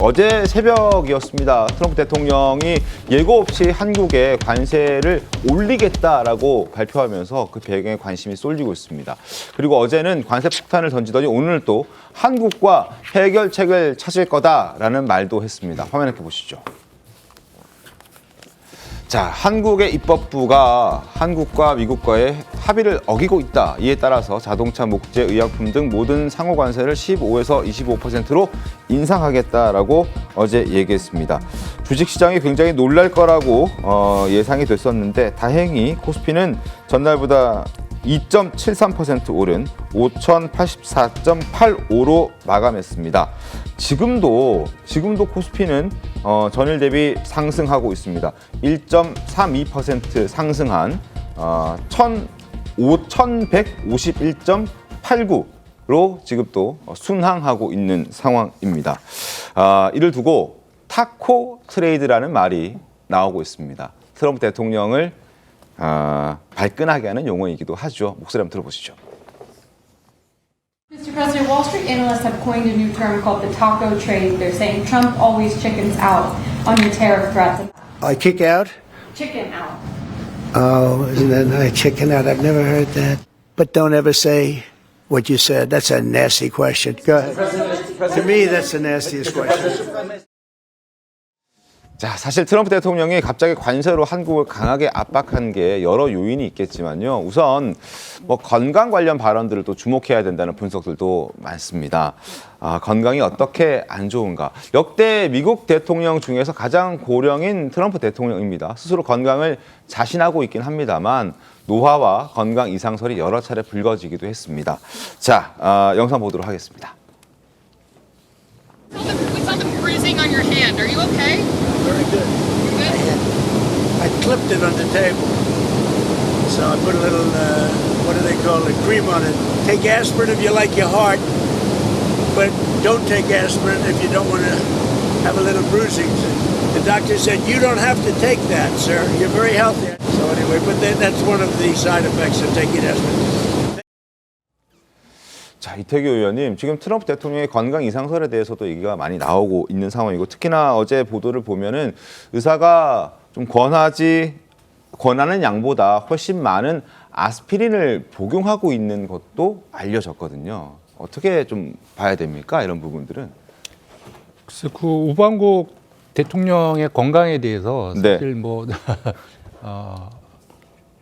어제 새벽이었습니다. 트럼프 대통령이 예고 없이 한국에 관세를 올리겠다라고 발표하면서 그 배경에 관심이 쏠리고 있습니다. 그리고 어제는 관세 폭탄을 던지더니 오늘 또 한국과 해결책을 찾을 거다라는 말도 했습니다. 화면 함께 보시죠. 자, 한국의 입법부가 한국과 미국과의 합의를 어기고 있다. 이에 따라서 자동차, 목재, 의약품 등 모든 상호 관세를 15에서 25%로 인상하겠다라고 어제 얘기했습니다. 주식시장이 굉장히 놀랄 거라고 예상이 됐었는데 다행히 코스피는 전날보다 2.73% 오른 5,084.85로 마감했습니다. 지금도 코스피는 전일 대비 상승하고 있습니다. 1.32% 상승한 5,151.89로 지금 또 순항하고 있는 상황입니다. 이를 두고 타코 트레이드라는 말이 나오고 있습니다. 트럼프 대통령을 발끈하게 하는 용어이기도 하죠. 목소리 한번 들어보시죠. Mr. President, Wall Street analysts have coined a new term called the taco trade. They're saying Trump always chickens out on your tariff threats. I kick out? Chicken out. Oh, isn't that nice? Chicken out. I've never heard that. But don't ever say what you said. That's a nasty question. Go ahead. To me, that's the nastiest question. 자, 사실 트럼프 대통령이 갑자기 관세로 한국을 강하게 압박한 게 여러 요인이 있겠지만요. 우선 건강 관련 발언들을 또 주목해야 된다는 분석들도 많습니다. 건강이 어떻게 안 좋은가? 역대 미국 대통령 중에서 가장 고령인 트럼프 대통령입니다. 스스로 건강을 자신하고 있긴 합니다만 노화와 건강 이상설이 여러 차례 불거지기도 했습니다. 자, 영상 보도록 하겠습니다. We saw them bruising on your hand. Are you okay? Very good. I clipped it on the table. So I put a little, what do they call it, cream on it. Take aspirin if you like your heart, but don't take aspirin if you don't want to have a little bruising. The doctor said, you don't have to take that, sir. You're very healthy. So anyway, but that's one of the side effects of taking aspirin. 자, 이태규 의원님, 지금 트럼프 대통령의 건강 이상설에 대해서도 얘기가 많이 나오고 있는 상황이고 특히나 어제 보도를 보면은 의사가 좀 권하는 양보다 훨씬 많은 아스피린을 복용하고 있는 것도 알려졌거든요. 어떻게 좀 봐야 됩니까? 이런 부분들은. 그래서 그 우방국 대통령의 건강에 대해서 사실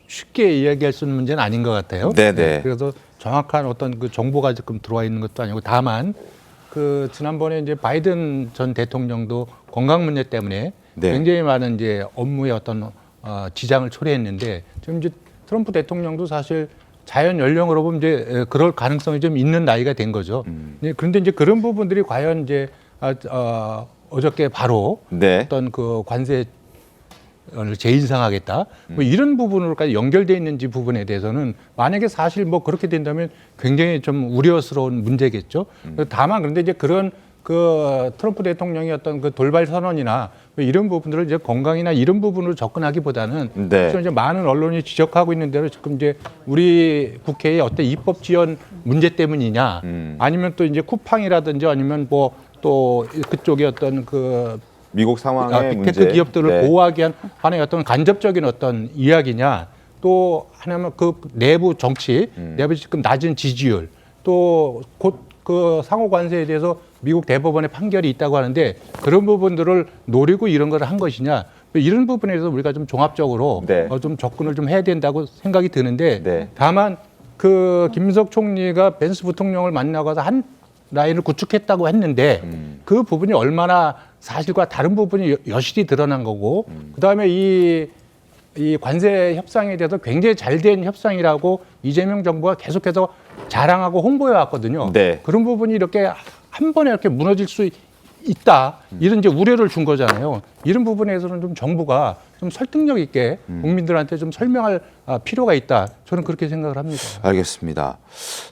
쉽게 이야기할 수 있는 문제는 아닌 것 같아요. 네네. 그래서 정확한 어떤 그 정보가 지금 들어와 있는 것도 아니고 다만 그 지난번에 이제 바이든 전 대통령도 건강 문제 때문에 굉장히 많은 이제 업무에 어떤 지장을 초래했는데 지금 이제 트럼프 대통령도 사실 자연 연령으로 보면 이제 그럴 가능성이 좀 있는 나이가 된 거죠. 그런데 이제 그런 부분들이 과연 이제 어저께 바로 어떤 그 관세 재인상하겠다. 뭐 이런 부분으로까지 연결돼 있는지 부분에 대해서는 만약에 사실 뭐 그렇게 된다면 굉장히 좀 우려스러운 문제겠죠. 다만 그런데 이제 그런 그 트럼프 대통령의 어떤 그 돌발 선언이나 이런 부분들을 이제 건강이나 이런 부분으로 접근하기보다는 이제 많은 언론이 지적하고 있는 대로 지금 이제 우리 국회의 어떤 입법 지연 문제 때문이냐, 아니면 또 이제 쿠팡이라든지 아니면 뭐 또 그쪽의 어떤 그 미국 상황의 빅테크 문제. 기업들을 보호하기 위한 하나의 어떤 간접적인 어떤 이야기냐, 또 하나는 그 내부 정치, 내부 지금 낮은 지지율, 또 곧 그 상호 관세에 대해서 미국 대법원의 판결이 있다고 하는데 그런 부분들을 노리고 이런 걸 한 것이냐, 이런 부분에 대해서 우리가 좀 종합적으로 좀 접근을 좀 해야 된다고 생각이 드는데 다만 그 김석 총리가 벤스 부통령을 만나고 한 라인을 구축했다고 했는데 그 부분이 얼마나 사실과 다른 부분이 여실히 드러난 거고 그다음에 이 관세 협상에 대해서 굉장히 잘된 협상이라고 이재명 정부가 계속해서 자랑하고 홍보해 왔거든요. 그런 부분이 이렇게 한 번에 이렇게 무너질 수 있다. 이런 이제 우려를 준 거잖아요. 이런 부분에서는 좀 정부가 좀 설득력 있게 국민들한테 좀 설명할 필요가 있다. 저는 그렇게 생각을 합니다. 알겠습니다.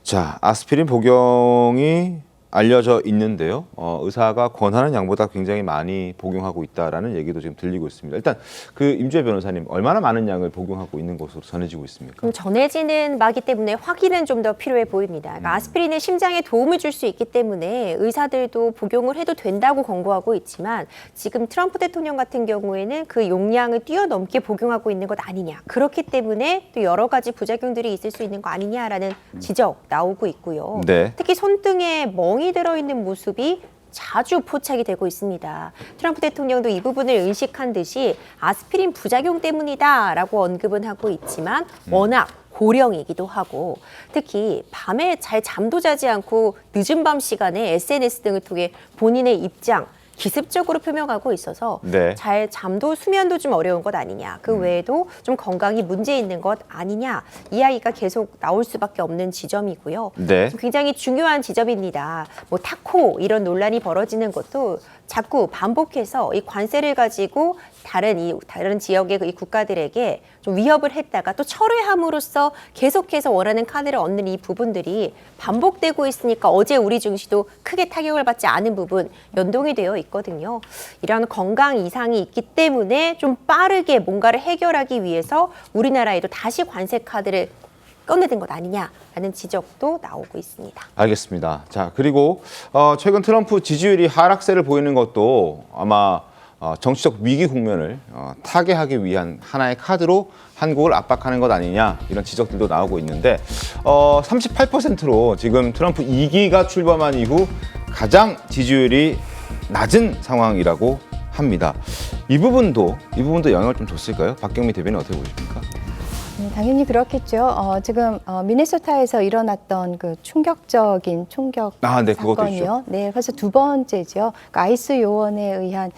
자, 아스피린 복용이 알려져 있는데요. 의사가 권하는 양보다 굉장히 많이 복용하고 있다라는 얘기도 지금 들리고 있습니다. 일단 그 임주혜 변호사님, 얼마나 많은 양을 복용하고 있는 것으로 전해지고 있습니까? 전해지는 바기 때문에 확인은 좀 더 필요해 보입니다. 그러니까 아스피린은 심장에 도움을 줄 수 있기 때문에 의사들도 복용을 해도 된다고 권고하고 있지만 지금 트럼프 대통령 같은 경우에는 그 용량을 뛰어넘게 복용하고 있는 것 아니냐. 그렇기 때문에 또 여러 가지 부작용들이 있을 수 있는 거 아니냐라는 지적 나오고 있고요. 네. 특히 손등에 멍이 들어있는 모습이 자주 포착이 되고 있습니다. 트럼프 대통령도 이 부분을 의식한 듯이 아스피린 부작용 때문이다라고 언급은 하고 있지만 워낙 고령이기도 하고 특히 밤에 잘 잠도 자지 않고 늦은 밤 시간에 SNS 등을 통해 본인의 입장 기습적으로 표명하고 있어서 네. 잘 잠도 수면도 좀 어려운 것 아니냐. 그 외에도 좀 건강이 문제 있는 것 아니냐. 이야기가 계속 나올 수밖에 없는 지점이고요. 네. 굉장히 중요한 지점입니다. 뭐 타코 이런 논란이 벌어지는 것도 자꾸 반복해서 이 관세를 가지고 다른 지역의 이 국가들에게 좀 위협을 했다가 또 철회함으로써 계속해서 원하는 카드를 얻는 이 부분들이 반복되고 있으니까 어제 우리 증시도 크게 타격을 받지 않은 부분 연동이 되어 있거든요. 이런 건강 이상이 있기 때문에 좀 빠르게 뭔가를 해결하기 위해서 우리나라에도 다시 관세 카드를 꺼내든 것 아니냐라는 지적도 나오고 있습니다. 알겠습니다. 자, 그리고 최근 트럼프 지지율이 하락세를 보이는 것도 아마 정치적 위기 국면을 타개하기 위한 하나의 카드로 한국을 압박하는 것 아니냐 이런 지적들도 나오고 있는데 38%로 지금 트럼프 2기가 출범한 이후 가장 지지율이 낮은 상황이라고 합니다. 이 부분도 영향을 좀 줬을까요? 박경미 대변인 어떻게 보십니까? 당연히 그렇겠죠. 지금 미네소타에서 일어났던 그 충격적인 총격 네, 그것도 사건이요. 있죠. 네, 그래서 두 번째죠. 그러니까 아이스 요원에 의한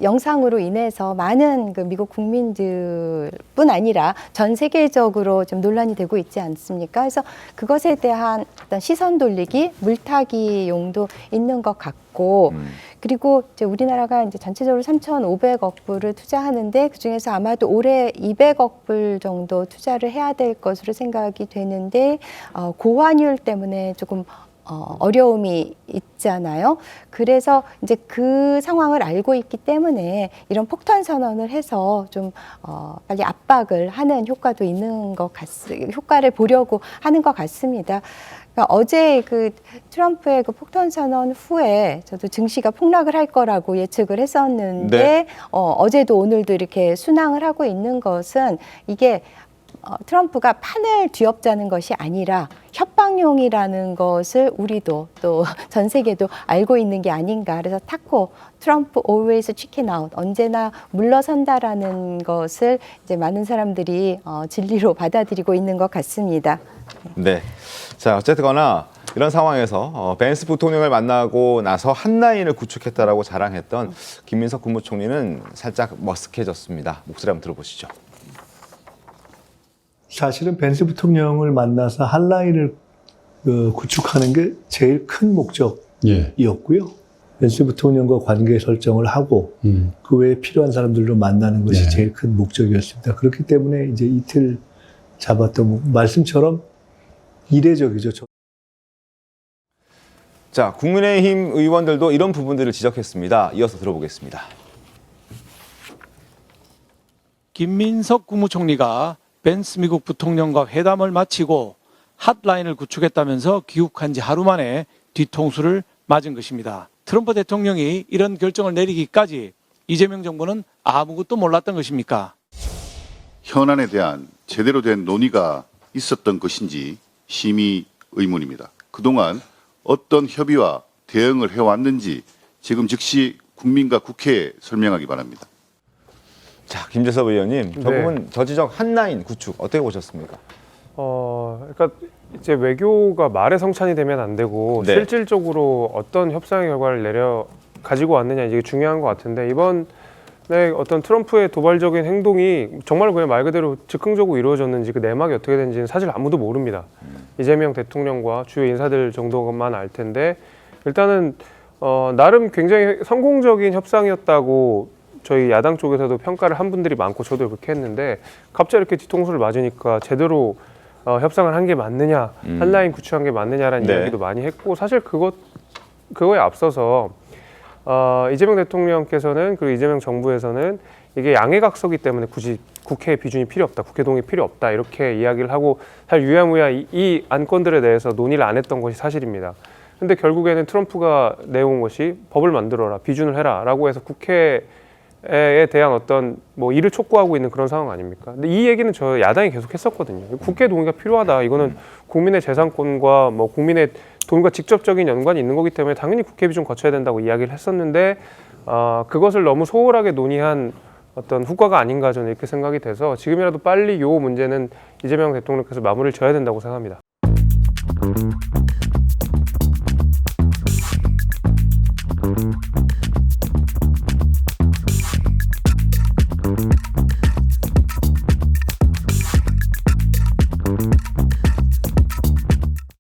영상으로 인해서 많은 그 미국 국민들뿐 아니라 전 세계적으로 좀 논란이 되고 있지 않습니까? 그래서 그것에 대한 어떤 시선 돌리기, 물타기 용도 있는 것 같고, 그리고 이제 우리나라가 이제 전체적으로 3,500억 불을 투자하는데 그 중에서 아마도 올해 200억 불 정도 투자를 해야 될 것으로 생각이 되는데 고환율 때문에 조금 어려움이 있잖아요. 그래서 이제 그 상황을 알고 있기 때문에 이런 폭탄 선언을 해서 좀 빨리 압박을 하는 효과도 있는 것 효과를 보려고 하는 것 같습니다. 그러니까 어제 그 트럼프의 그 폭탄 선언 후에 저도 증시가 폭락을 할 거라고 예측을 했었는데 네. 어제도 오늘도 이렇게 순항을 하고 있는 것은 이게 트럼프가 판을 뒤엎자는 것이 아니라 협박용이라는 것을 우리도 또 전 세계도 알고 있는 게 아닌가. 그래서 타코, 트럼프 always chicken out, 언제나 물러선다라는 것을 이제 많은 사람들이 진리로 받아들이고 있는 것 같습니다. 네. 자, 어쨌거나 이런 상황에서 벤스 부통령을 만나고 나서 한 라인을 구축했다라고 자랑했던 김민석 국무총리는 살짝 머쓱해졌습니다. 목소리 한번 들어보시죠. 사실은 벤스 부통령을 만나서 한 라인을 구축하는 게 제일 큰 목적이었고요. 벤스 부통령과 관계 설정을 하고 그 외에 필요한 사람들로 만나는 것이 제일 큰 목적이었습니다. 그렇기 때문에 이제 이틀 잡았던 말씀처럼 이례적이죠. 자, 국민의힘 의원들도 이런 부분들을 지적했습니다. 이어서 들어보겠습니다. 김민석 국무총리가 벤스 미국 부통령과 회담을 마치고 핫라인을 구축했다면서 귀국한 지 하루 만에 뒤통수를 맞은 것입니다. 트럼프 대통령이 이런 결정을 내리기까지 이재명 정부는 아무것도 몰랐던 것입니까? 현안에 대한 제대로 된 논의가 있었던 것인지 심히 의문입니다. 그동안 어떤 협의와 대응을 해왔는지 지금 즉시 국민과 국회에 설명하기 바랍니다. 자, 김재섭 의원님, 저 네. 부분 저 지적 한 라인 구축 어떻게 보셨습니까? 그러니까 이제 외교가 말에 성찬이 되면 안 되고 네. 실질적으로 어떤 협상의 결과를 가지고 왔느냐 이게 중요한 것 같은데 이번에 어떤 트럼프의 도발적인 행동이 정말 그냥 말 그대로 즉흥적으로 이루어졌는지 그 내막이 어떻게 된지는 사실 아무도 모릅니다. 이재명 대통령과 주요 인사들 정도만 알 텐데 일단은 나름 굉장히 성공적인 협상이었다고 저희 야당 쪽에서도 평가를 한 분들이 많고 저도 그렇게 했는데 갑자기 이렇게 뒤통수를 맞으니까 제대로 협상을 한 게 맞느냐, 한라인 구축한 게 맞느냐라는 네. 이야기도 많이 했고 사실 그거에 앞서서 이재명 대통령께서는 그리고 이재명 정부에서는 이게 양해각서기 때문에 굳이 국회 비준이 필요 없다, 국회 동의 필요 없다 이렇게 이야기를 하고 잘 유야무야 이 안건들에 대해서 논의를 안 했던 것이 사실입니다. 근데 결국에는 트럼프가 내온 것이 법을 만들어라, 비준을 해라라고 해서 국회에 대한 어떤 뭐 이를 촉구하고 있는 그런 상황 아닙니까? 근데 이 얘기는 저 야당이 계속 했었거든요. 국회 동의가 필요하다. 이거는 국민의 재산권과 뭐 국민의 돈과 직접적인 연관이 있는 거기 때문에 당연히 국회 비준 거쳐야 된다고 이야기를 했었는데 그것을 너무 소홀하게 논의한 어떤 후과가 아닌가 저는 이렇게 생각이 돼서 지금이라도 빨리 요 문제는 이재명 대통령께서 마무리를 져야 된다고 생각합니다.